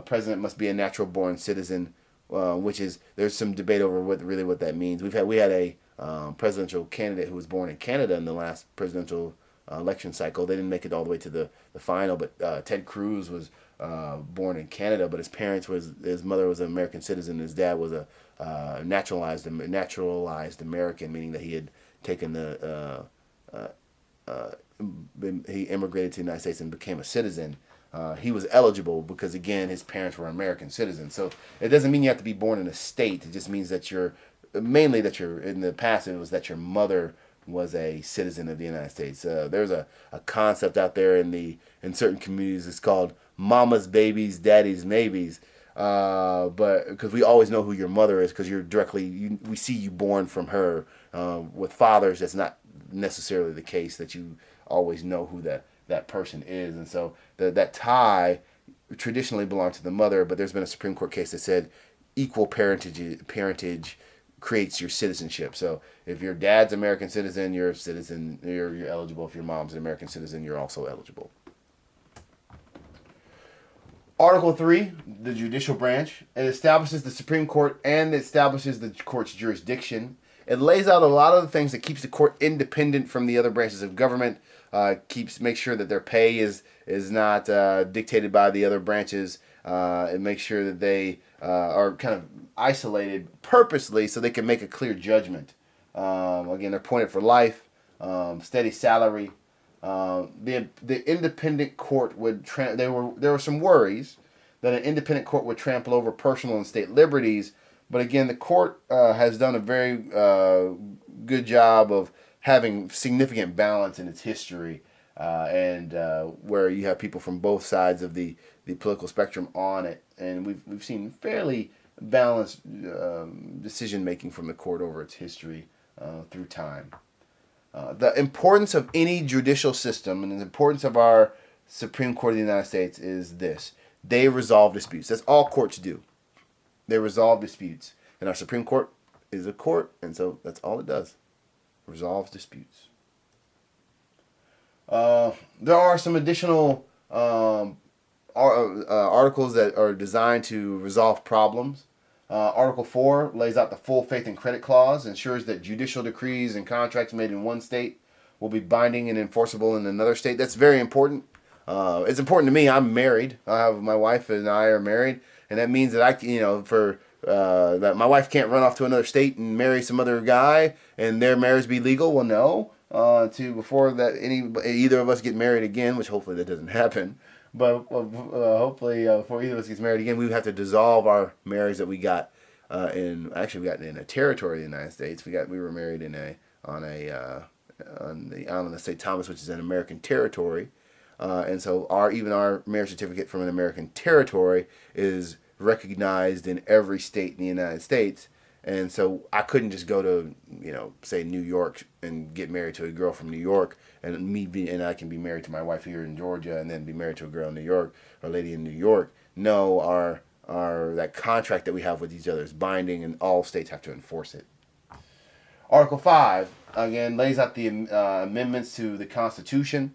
president must be a natural born citizen, which is there's some debate over what that means. We had a presidential candidate who was born in Canada in the last presidential election cycle. They didn't make it all the way to the final, but Ted Cruz was born in Canada, but his mother was an American citizen. His dad was a naturalized American, meaning that he had taken he immigrated to the United States and became a citizen. He was eligible because, again, his parents were American citizens. So it doesn't mean you have to be born in a state. It just means that in the past, it was that your mother was a citizen of the United States. There's a concept out there in certain communities. It's called mama's babies, daddy's maybes. But because we always know who your mother is because we see you born from her. With fathers, that's not necessarily the case that you always know who that person is. And so that tie traditionally belonged to the mother, but there's been a Supreme Court case that said equal parentage creates your citizenship. So if your dad's an American citizen, you're a citizen, you're eligible. If your mom's an American citizen, you're also eligible. Article 3, the judicial branch. It establishes the Supreme Court and it establishes the court's jurisdiction. It lays out a lot of the things that keeps the court independent from the other branches of government. Makes sure that their pay is not dictated by the other branches. It makes sure that they are kind of isolated purposely so they can make a clear judgment. Again, they're appointed for life, steady salary. The independent court would there were some worries that an independent court would trample over personal and state liberties, but again, the court has done a very good job of having significant balance in its history, and where you have people from both sides of the political spectrum on it, and we've seen fairly balanced decision making from the court over its history through time. The importance of any judicial system and the importance of our Supreme Court of the United States is this: they resolve disputes. That's all courts do. They resolve disputes, and our Supreme Court is a court, and so that's all it does. Resolves disputes. There are some additional articles that are designed to resolve problems. Article 4 lays out the full faith and credit clause, ensures that judicial decrees and contracts made in one state will be binding and enforceable in another state. That's very important. It's important to me. I'm married. My wife and I are married, and that means that that my wife can't run off to another state and marry some other guy and their marriage be legal. Well, no. Before that either of us get married again, which hopefully that doesn't happen. But hopefully, before either of us gets married again, we would have to dissolve our marriage that we got we got in a territory of the United States. We were married on the island of St. Thomas, which is an American territory, and so our marriage certificate from an American territory is recognized in every state in the United States. And so I couldn't just go to, say New York and get married to a girl from New York, and I can be married to my wife here in Georgia, and then be married to a girl in New York or a lady in New York. No, that contract that we have with each other is binding, and all states have to enforce it. Article 5 again lays out the amendments to the Constitution,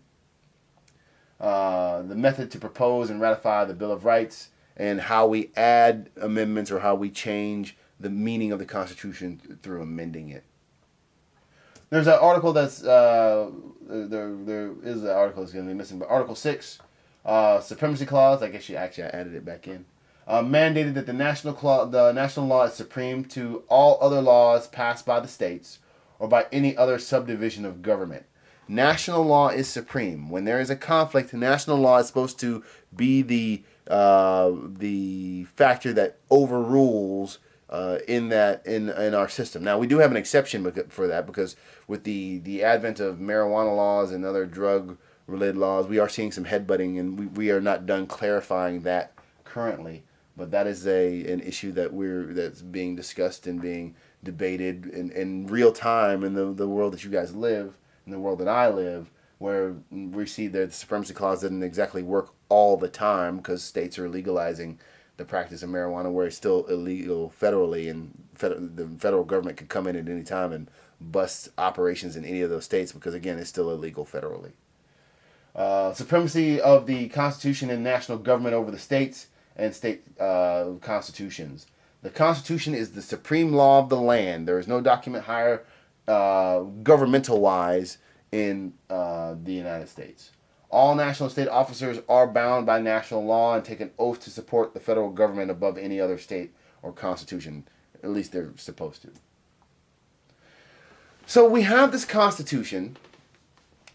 the method to propose and ratify the Bill of Rights, and how we add amendments or how we change the meaning of the Constitution through amending it. There's an article there is an article that's going to be missing, but Article 6, Supremacy Clause, I guess I added it back in, mandated that the national law is supreme to all other laws passed by the states or by any other subdivision of government. National law is supreme. When there is a conflict, national law is supposed to be the factor that overrules in our system. Now, we do have an exception for that, because with the advent of marijuana laws and other drug-related laws, we are seeing some headbutting, and we are not done clarifying that currently. But that is an issue that's being discussed and being debated in real time in the world that you guys live, in the world that I live, where we see that the Supremacy Clause doesn't exactly work all the time because states are legalizing the practice of marijuana where it's still illegal federally, and the federal government could come in at any time and bust operations in any of those states because, again, it's still illegal federally. Supremacy of the Constitution and national government over the states. and state constitutions. The Constitution is the supreme law of the land. There is no document higher governmental-wise in the United States. All national and state officers are bound by national law and take an oath to support the federal government above any other state or constitution. At least they're supposed to. So we have this Constitution,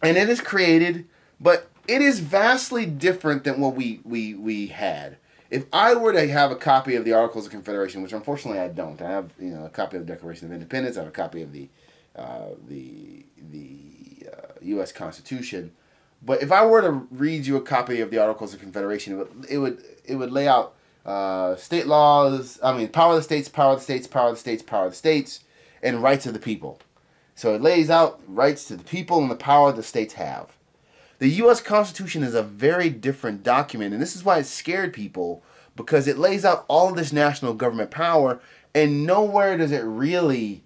and it is created, but it is vastly different than what we had. If I were to have a copy of the Articles of Confederation, which unfortunately I don't, I have a copy of the Declaration of Independence, I have a copy of the U.S. Constitution. But if I were to read you a copy of the Articles of Confederation, it would lay out state laws. I mean, power of the states, power of the states, power of the states, power of the states, and rights of the people. So it lays out rights to the people and the power the states have. The U.S. Constitution is a very different document, and this is why it scared people, because it lays out all of this national government power, and nowhere does it really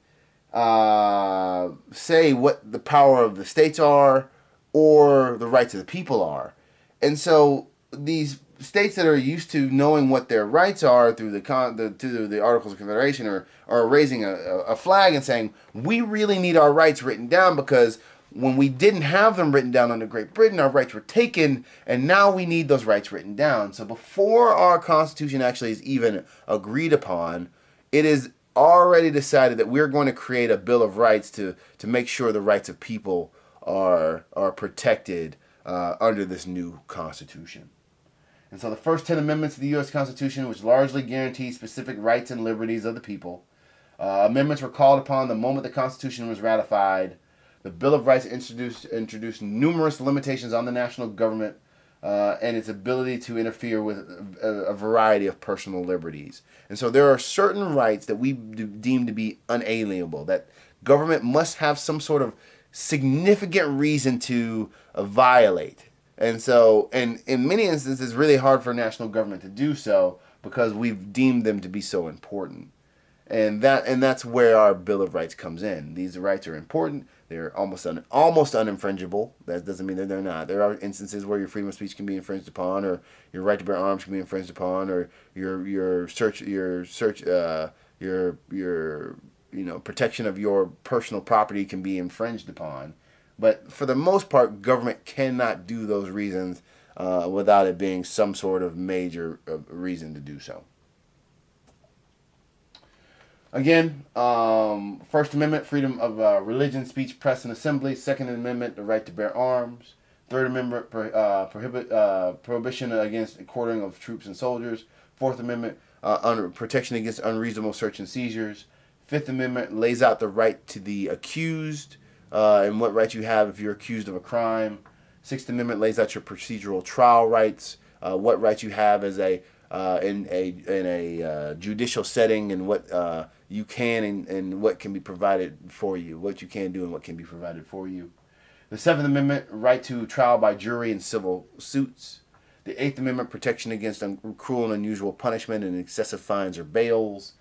say what the power of the states are or the rights of the people are. And so these states that are used to knowing what their rights are through the Articles of Confederation are raising a flag and saying, we really need our rights written down, because when we didn't have them written down under Great Britain, our rights were taken, and now we need those rights written down. So before our Constitution actually is even agreed upon, it is already decided that we're going to create a Bill of Rights to make sure the rights of people are protected under this new Constitution. And so the first 10 amendments of the U.S. Constitution, which largely guarantee specific rights and liberties of the people. Amendments were called upon the moment the Constitution was ratified. The Bill of Rights introduced numerous limitations on the national government and its ability to interfere with a variety of personal liberties. And so there are certain rights that we deem to be unalienable, that government must have some sort of significant reason to violate. And so, and in many instances, it's really hard for national government to do so because we've deemed them to be so important. And that's where our Bill of Rights comes in. These rights are important. They're almost uninfringible. That doesn't mean that they're not. There are instances where your freedom of speech can be infringed upon, or your right to bear arms can be infringed upon, or your protection of your personal property can be infringed upon. But for the most part, government cannot do those reasons without it being some sort of major reason to do so. Again, First Amendment, freedom of religion, speech, press, and assembly. Second Amendment, the right to bear arms. Third Amendment, prohibition against quartering of troops and soldiers. Fourth Amendment, protection against unreasonable search and seizures. Fifth Amendment lays out the right to the accused and what rights you have if you're accused of a crime. Sixth Amendment lays out your procedural trial rights, what rights you have as in a judicial setting, and what you can and what can be provided for you, what you can do and what can be provided for you. The Seventh Amendment, right to trial by jury in civil suits. The Eighth Amendment, protection against cruel and unusual punishment and excessive fines or bails.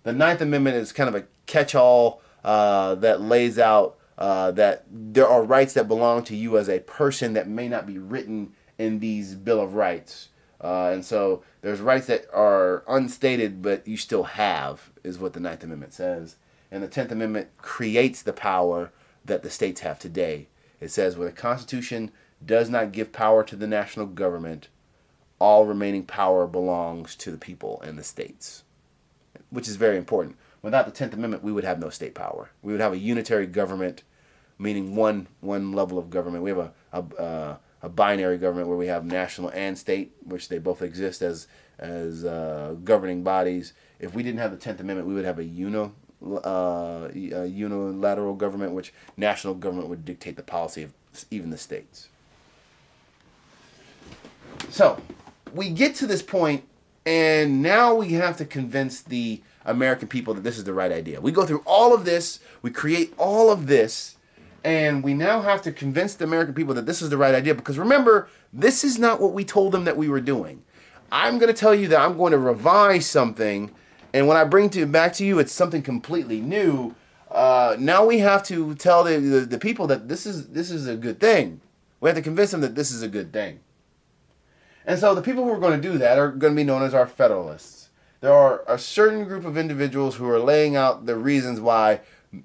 The Ninth Amendment is kind of a catch-all that lays out that there are rights that belong to you as a person that may not be written in these Bill of Rights. And so there's rights that are unstated but you still have, is what the Ninth Amendment says. And the Tenth Amendment creates the power that the states have today. It says, where the Constitution does not give power to the national government, all remaining power belongs to the people and the states, which is very important. Without the 10th Amendment, we would have no state power. We would have a unitary government, meaning one level of government. We have a binary government where we have national and state, which they both exist as governing bodies. If we didn't have the 10th Amendment, we would have a unilateral government, which national government would dictate the policy of even the states. So we get to this point, and now we have to convince the American people that this is the right idea. We go through all of this, we create all of this, and we now have to convince the American people that this is the right idea, because remember, this is not what we told them that we were doing. I'm going to tell you that I'm going to revise something, and when I bring it back to you, it's something completely new. Now we have to tell the people that this is a good thing. We have to convince them that this is a good thing. And so the people who are going to do that are going to be known as our Federalists. There are a certain group of individuals who are laying out the reasons why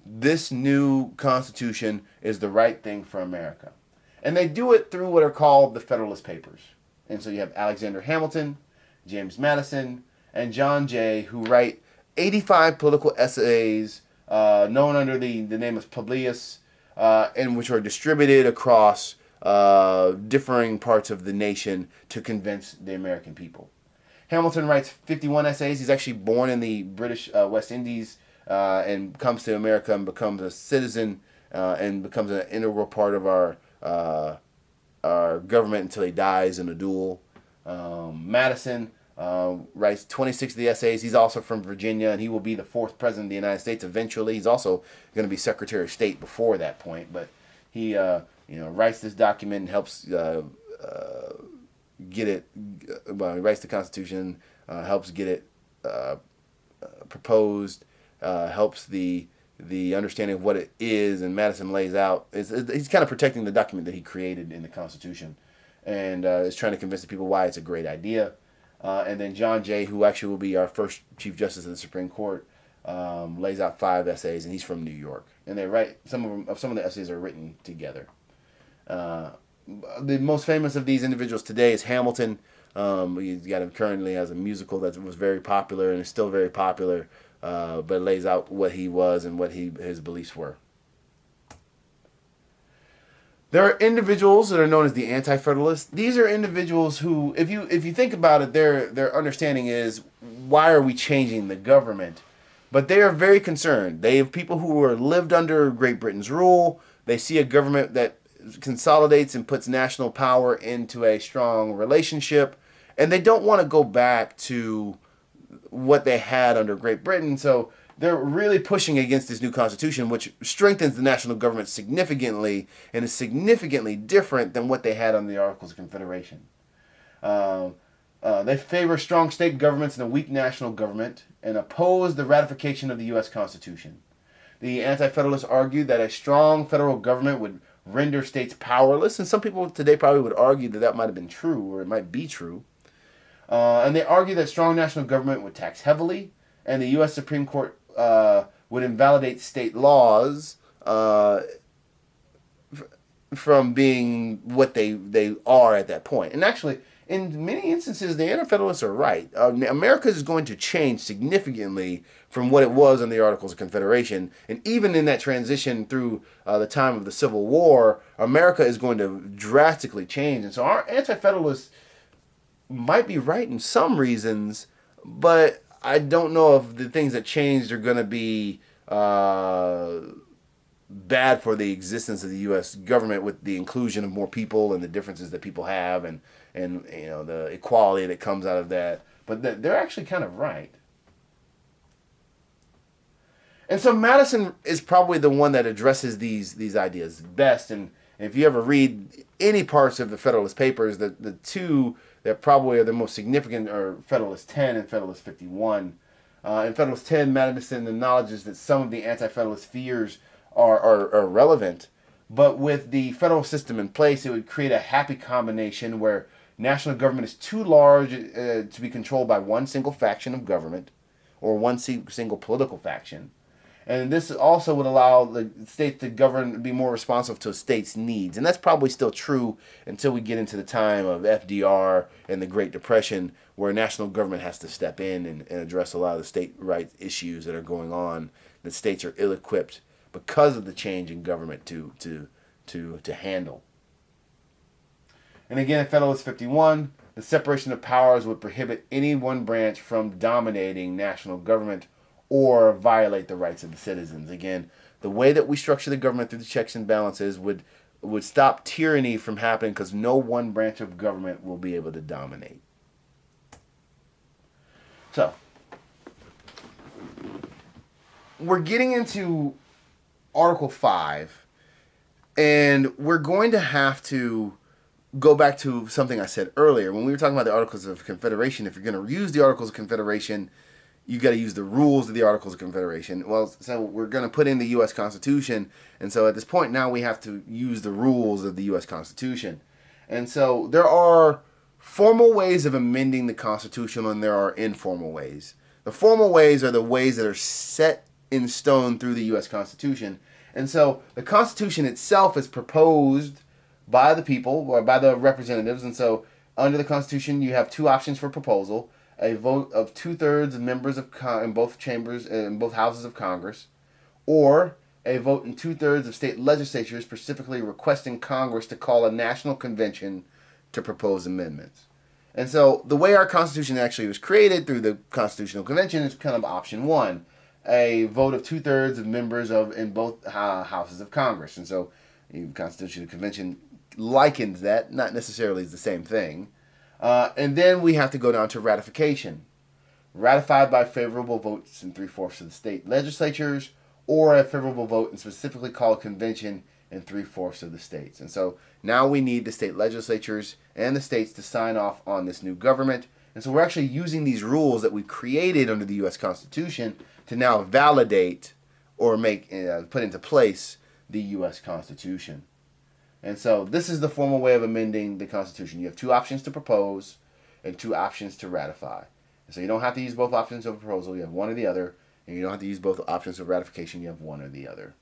this new Constitution is the right thing for America. And they do it through what are called the Federalist Papers. And so you have Alexander Hamilton, James Madison, and John Jay, who write 85 political essays known under the name of Publius, and which are distributed across differing parts of the nation to convince the American people. Hamilton writes 51 essays. He's actually born in the British West Indies and comes to America and becomes a citizen and becomes an integral part of our government until he dies in a duel. Madison writes 26 of the essays. He's also from Virginia, and he will be the 4th president of the United States eventually. He's also going to be Secretary of State before that point, but he writes this document and helps get it. Well, he writes the Constitution, helps get it proposed, helps the understanding of what it is, and Madison lays out. He's kind of protecting the document that he created in the Constitution, and is trying to convince the people why it's a great idea. And then John Jay, who actually will be our first Chief Justice of the Supreme Court, lays out 5 essays, and he's from New York. And they write some of the essays are written together. The most famous of these individuals today is Hamilton. He's got him currently as a musical that was very popular and is still very popular, but lays out what he was and what his beliefs were. There are individuals that are known as the Anti-Federalists. These are individuals who, if you think about it, their understanding is, why are we changing the government? But they are very concerned. They have people who are lived under Great Britain's rule. They see a government that consolidates and puts national power into a strong relationship, and they don't want to go back to what they had under Great Britain. So they're really pushing against this new constitution, which strengthens the national government significantly and is significantly different than what they had under the Articles of Confederation. They favor strong state governments and a weak national government, and oppose the ratification of the U.S. Constitution. The Anti-Federalists argue that a strong federal government would render states powerless, and some people today probably would argue that that might have been true, or it might be true. And they argue that strong national government would tax heavily, and the U.S. Supreme Court would invalidate state laws from being what they are at that point. And actually, in many instances, the Anti-Federalists are right. America is going to change significantly from what it was in the Articles of Confederation. And even in that transition through the time of the Civil War, America is going to drastically change. And so our Anti-Federalists might be right in some reasons, but I don't know if the things that changed are going to be bad for the existence of the U.S. government, with the inclusion of more people and the differences that people have, and the equality that comes out of that. But they're actually kind of right. And so Madison is probably the one that addresses these ideas best. And if you ever read any parts of the Federalist Papers, the two that probably are the most significant are Federalist 10 and Federalist 51. In Federalist 10, Madison acknowledges that some of the Anti-Federalist fears are relevant, but with the federal system in place, it would create a happy combination where national government is too large to be controlled by one single faction of government or one single political faction. And this also would allow the states to be more responsive to states' needs. And that's probably still true until we get into the time of FDR and the Great Depression, where national government has to step in and address a lot of the state rights issues that are going on. The states are ill-equipped because of the change in government to handle. And again, in Federalist 51, the separation of powers would prohibit any one branch from dominating national government or violate the rights of the citizens. Again, the way that we structure the government through the checks and balances would stop tyranny from happening, because no one branch of government will be able to dominate. So, we're getting into Article 5, and we're going to have to go back to something I said earlier. When we were talking about the Articles of Confederation, if you're going to use the Articles of Confederation, you got to use the rules of the Articles of Confederation. Well, so we're going to put in the U.S. Constitution, and so at this point now we have to use the rules of the U.S. Constitution. And so there are formal ways of amending the Constitution, and there are informal ways. The formal ways are the ways that are set in stone through the U.S. Constitution. And so the Constitution itself is proposed by the people or by the representatives. And so under the Constitution, you have two options for proposal: a vote of 2/3 of members in both chambers, in both houses of Congress, or a vote in 2/3 of state legislatures specifically requesting Congress to call a national convention to propose amendments. And so the way our Constitution actually was created through the Constitutional Convention is kind of option one, a vote of 2/3 of members in both houses of Congress. And so the Constitutional Convention likens that, not necessarily is the same thing. And then we have to go down to ratification. Ratified by favorable votes in 3/4 of the state legislatures, or a favorable vote and specifically called convention in 3/4 of the states. And so now we need the state legislatures and the states to sign off on this new government. And so we're actually using these rules that we created under the U.S. Constitution to now validate or put into place the U.S. Constitution. And so this is the formal way of amending the Constitution. You have two options to propose and two options to ratify. And so you don't have to use both options of proposal. You have one or the other. And you don't have to use both options of ratification. You have one or the other.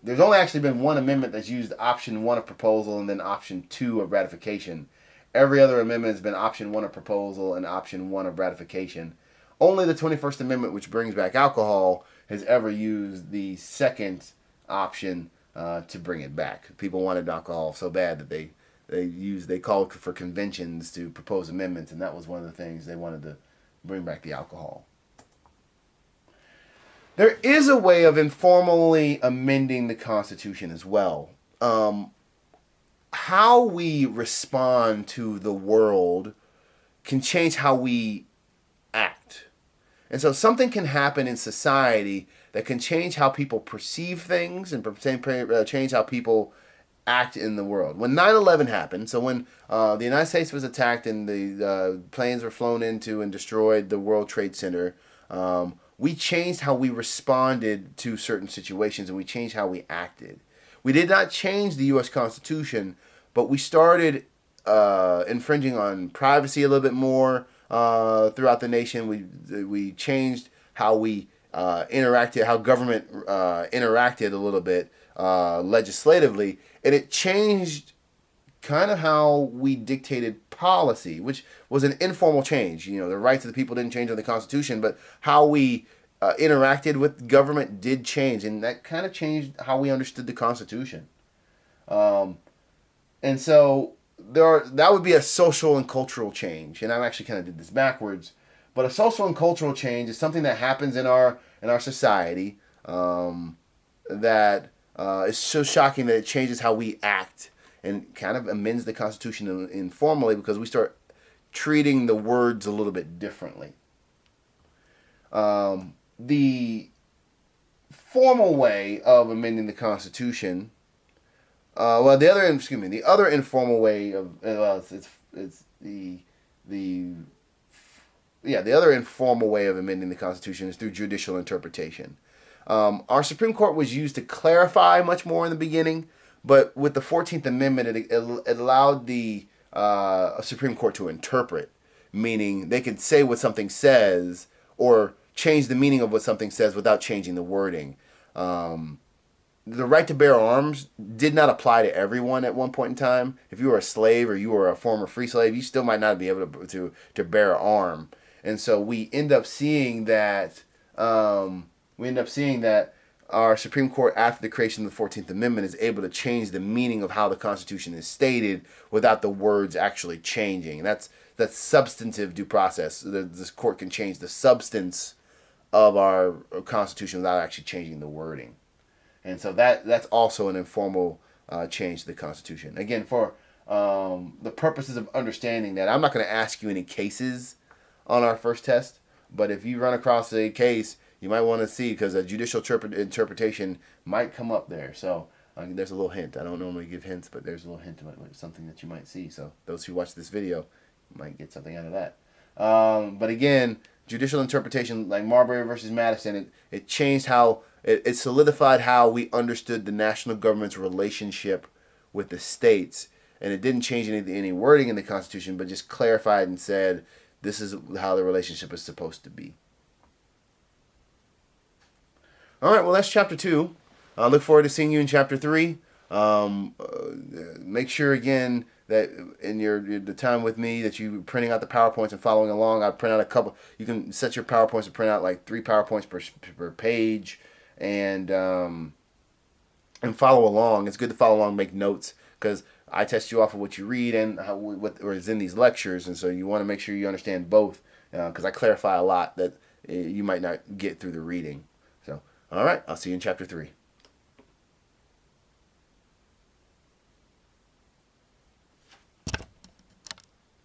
There's only actually been one amendment that's used option one of proposal and then option two of ratification. Every other amendment has been option one of proposal and option one of ratification. Only the 21st Amendment, which brings back alcohol, has ever used the second option to bring it back. People wanted alcohol so bad that they called for conventions to propose amendments, and that was one of the things they wanted to bring back the alcohol. There is a way of informally amending the Constitution as well. How we respond to the world can change how we act. And so something can happen in society that can change how people perceive things and change how people act in the world. When 9/11 happened, so when the United States was attacked and the planes were flown into and destroyed the World Trade Center, we changed how we responded to certain situations and we changed how we acted. We did not change the U.S. Constitution, but we started infringing on privacy a little bit more throughout the nation. We changed how we interacted, how government interacted a little bit legislatively, and it changed kind of how we dictated policy, which was an informal change. You know, the rights of the people didn't change in the Constitution, but how we interacted with government did change, and that kind of changed how we understood the Constitution. And so that would be a social and cultural change, and I actually kind of did this backwards. But a social and cultural change is something that happens in our society that is so shocking that it changes how we act and kind of amends the Constitution informally because we start treating the words a little bit differently. The formal way of amending the Constitution, the other informal way of the other informal way of amending the Constitution is through judicial interpretation. Our Supreme Court was used to clarify much more in the beginning, but with the 14th Amendment, it allowed the Supreme Court to interpret, meaning they could say what something says or change the meaning of what something says without changing the wording. The right to bear arms did not apply to everyone at one point in time. If you were a slave or you were a former free slave, you still might not be able to bear an arm. And so we end up seeing that our Supreme Court, after the creation of the 14th Amendment, is able to change the meaning of how the Constitution is stated without the words actually changing. That's substantive due process. This court can change the substance of our Constitution without actually changing the wording. And so that's also an informal change to the Constitution. Again, for the purposes of understanding that, I'm not going to ask you any cases on our first test, but if you run across a case, you might want to see, because a judicial interpretation might come up there. So there's a little hint. I don't normally give hints, but there's a little hint about something that you might see. So those who watch this video might get something out of that. But again, judicial interpretation, like Marbury versus Madison, it changed how, it solidified how we understood the national government's relationship with the states. and it didn't change any wording in the Constitution, but just clarified and said this is how the relationship is supposed to be. All right, well, that's chapter 2. I look forward to seeing you in chapter 3. Make sure again that in the time with me that you printing out the PowerPoints and following along. I print out a couple. You can set your PowerPoints to print out like 3 PowerPoints per page, and follow along. It's good to follow along, make notes, because I test you off of what you read and what is in these lectures, and so you want to make sure you understand both, because I clarify a lot that you might not get through the reading. So, all right, I'll see you in chapter 3.